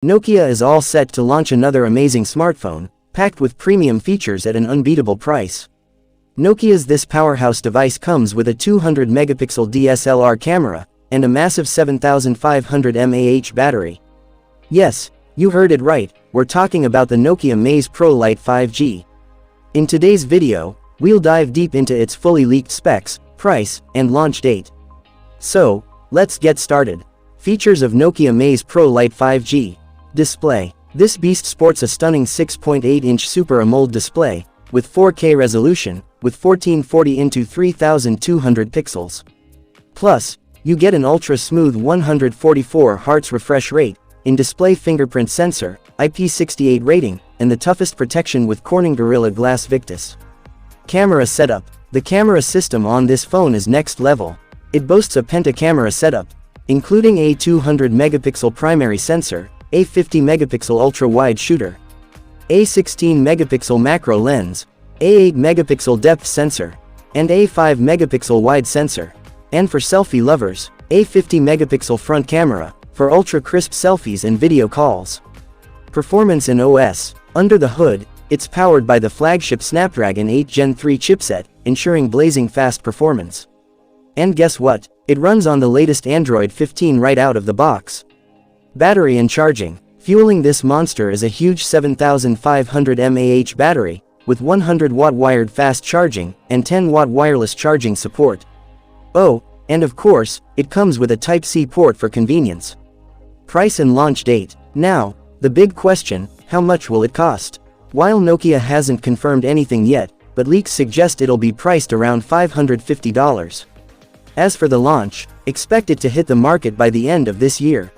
Nokia is all set to launch another amazing smartphone, packed with premium features at an unbeatable price. Nokia's this powerhouse device comes with a 200-megapixel DSLR camera, and a massive 7500 mAh battery. Yes, you heard it right, we're talking about the Nokia Maze Pro Lite 5G. In today's video, we'll dive deep into its fully leaked specs, price, and launch date. So, let's get started. Features of Nokia Maze Pro Lite 5G. Display. This beast sports a stunning 6.8-inch Super AMOLED display, with 4K resolution, with 1440x3200 pixels. Plus, you get an ultra-smooth 144 Hz refresh rate, in-display fingerprint sensor, IP68 rating, and the toughest protection with Corning Gorilla Glass Victus. Camera setup. The camera system on this phone is next level. It boasts a penta-camera setup, including a 200-megapixel primary sensor, a 50-megapixel ultra-wide shooter, a 16-megapixel macro lens, a 8-megapixel depth sensor, and a 5-megapixel wide sensor. And for selfie lovers, a 50-megapixel front camera, for ultra-crisp selfies and video calls. Performance and OS. Under the hood, it's powered by the flagship Snapdragon 8 Gen 3 chipset, ensuring blazing fast performance. And guess what? It runs on the latest Android 15 right out of the box. Battery and charging. Fueling this monster is a huge 7500 mAh battery, with 100-watt wired fast charging, and 10-watt wireless charging support. Oh, and of course, it comes with a Type-C port for convenience. Price and launch date. Now, the big question, how much will it cost? While Nokia hasn't confirmed anything yet, but leaks suggest it'll be priced around $550. As for the launch, expect it to hit the market by the end of this year.